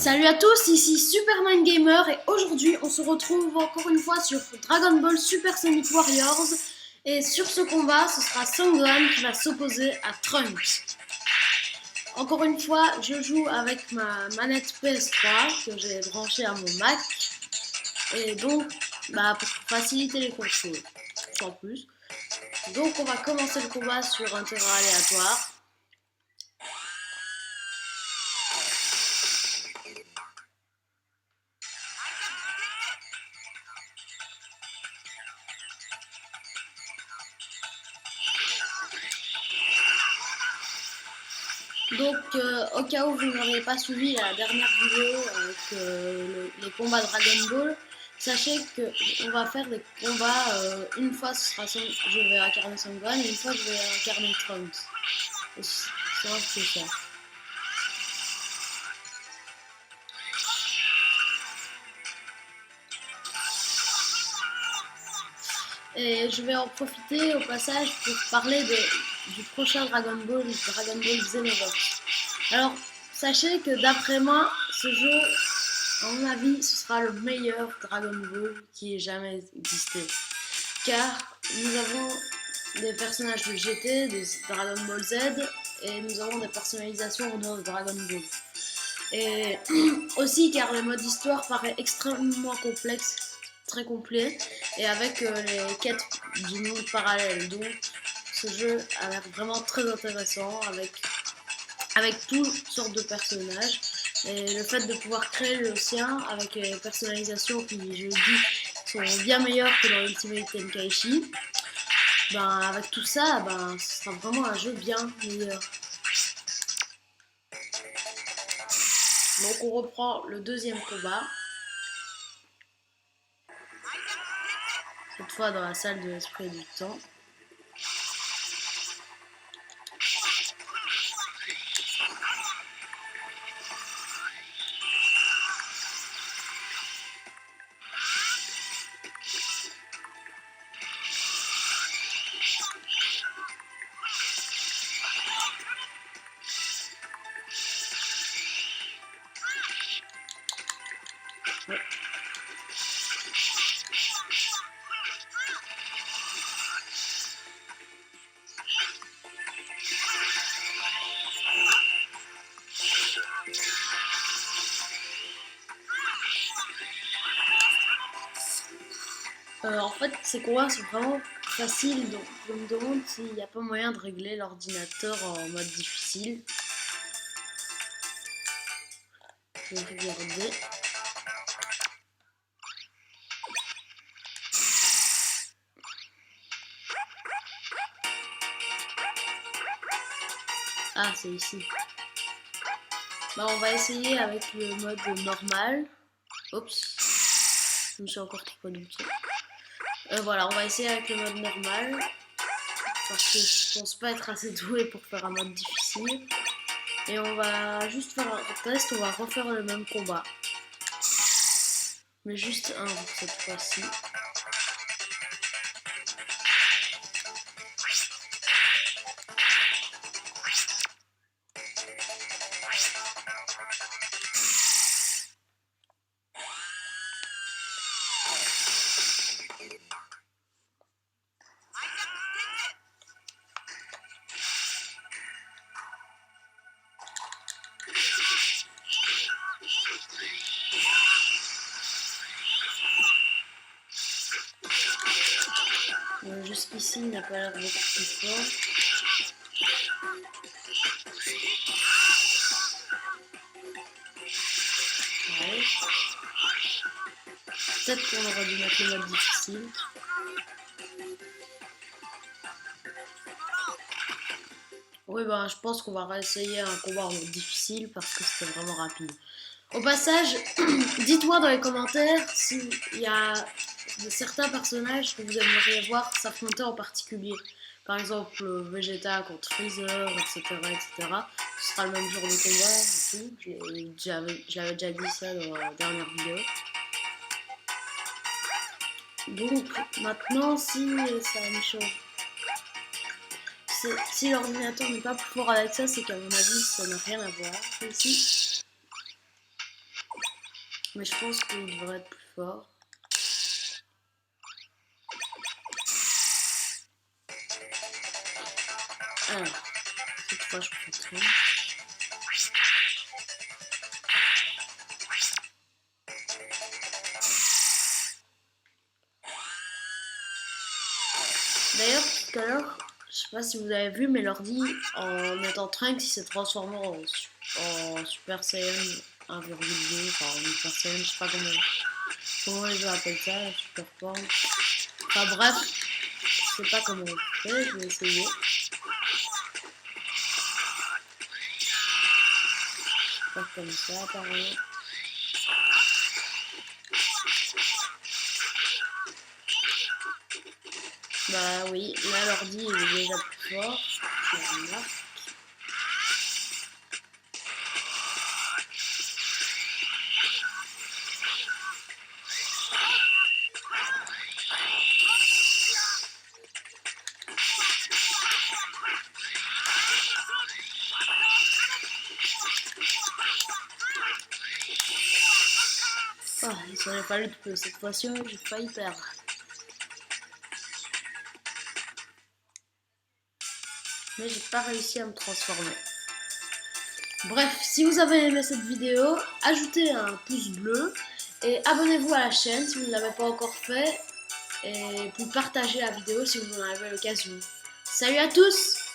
Salut à tous, ici Superman Gamer et aujourd'hui on se retrouve encore une fois sur Dragon Ball Super Sonic Warriors et sur ce combat ce sera Son Gohan qui va s'opposer à Trunks. Encore une fois je joue avec ma manette PS3 que j'ai branchée à mon Mac et donc pour faciliter les contrôles sans plus. Donc on va commencer le combat sur un terrain aléatoire. Donc, au cas où vous n'auriez pas suivi la dernière vidéo avec les combats Dragon Ball, sachez qu'on va faire des combats, une fois je vais incarner Son Gohan et une fois je vais incarner Trunks. C'est vrai que c'est ça. Et je vais en profiter au passage pour parler du prochain Dragon Ball Xenoverse. Alors, sachez que d'après moi, ce jeu, à mon avis, ce sera le meilleur Dragon Ball qui ait jamais existé. Car nous avons des personnages de GT, de Dragon Ball Z, et nous avons des personnalisations de Dragon Ball. Et aussi car le mode histoire paraît extrêmement complexe, très complet, et avec les quêtes du monde parallèle. Donc ce jeu a l'air vraiment très intéressant avec toutes sortes de personnages. Et le fait de pouvoir créer le sien avec les personnalisations qui, je le dis, sont bien meilleures que dans Ultimate Tenkaichi, avec tout ça, ce sera vraiment un jeu bien meilleur. Donc on reprend le deuxième combat. Cette fois dans la salle de l'esprit du temps. Ouais. En fait, ces combats sont vraiment faciles, donc je me demande s'il n'y a pas moyen de régler l'ordinateur en mode difficile. Je vais regarder. Ah, c'est ici. On va essayer avec le mode normal. Oups, je me suis encore trompé de bouton. Voilà, on va essayer avec le mode normal. Parce que je pense pas être assez doué pour faire un mode difficile. Et on va juste faire un test, on va refaire le même combat. Mais juste un cette fois-ci. Jusqu'ici, il n'a pas l'air beaucoup plus fort. Ouais. Peut-être qu'on aurait dû mettre le mode difficile. Oui, je pense qu'on va réessayer un combat en mode difficile parce que c'était vraiment rapide. Au passage, dites-moi dans les commentaires s'il y a certains personnages que vous aimeriez voir s'affronter en particulier. Par exemple, Vegeta contre Freezer, etc., etc. Ce sera le même genre de combat et tout. J'avais déjà dit ça dans la dernière vidéo. Donc, maintenant, si ça me change. Si l'ordinateur n'est pas plus fort avec ça, c'est qu'à mon avis, ça n'a rien à voir ici. Mais je pense qu'il devrait être plus fort. Alors, cette fois je fais très. D'ailleurs, tout à l'heure, je sais pas si vous avez vu, mais l'ordi, en mettant Trunks, il s'est transformé en Super Saiyan 1,2, enfin en Super Saiyan, je sais pas comment les gens appellent ça, Super forme. Enfin bref, je sais pas comment on fait, je vais essayer. Pas comme ça, apparemment. Bah oui, là l'ordi il est déjà plus fort, je remarque. Ah, il serait fallu que cette fois-ci j'ai failli perdre. Mais j'ai pas réussi à me transformer. Bref, si vous avez aimé cette vidéo, ajoutez un pouce bleu et abonnez-vous à la chaîne si vous ne l'avez pas encore fait et puis partagez la vidéo si vous en avez l'occasion. Salut à tous!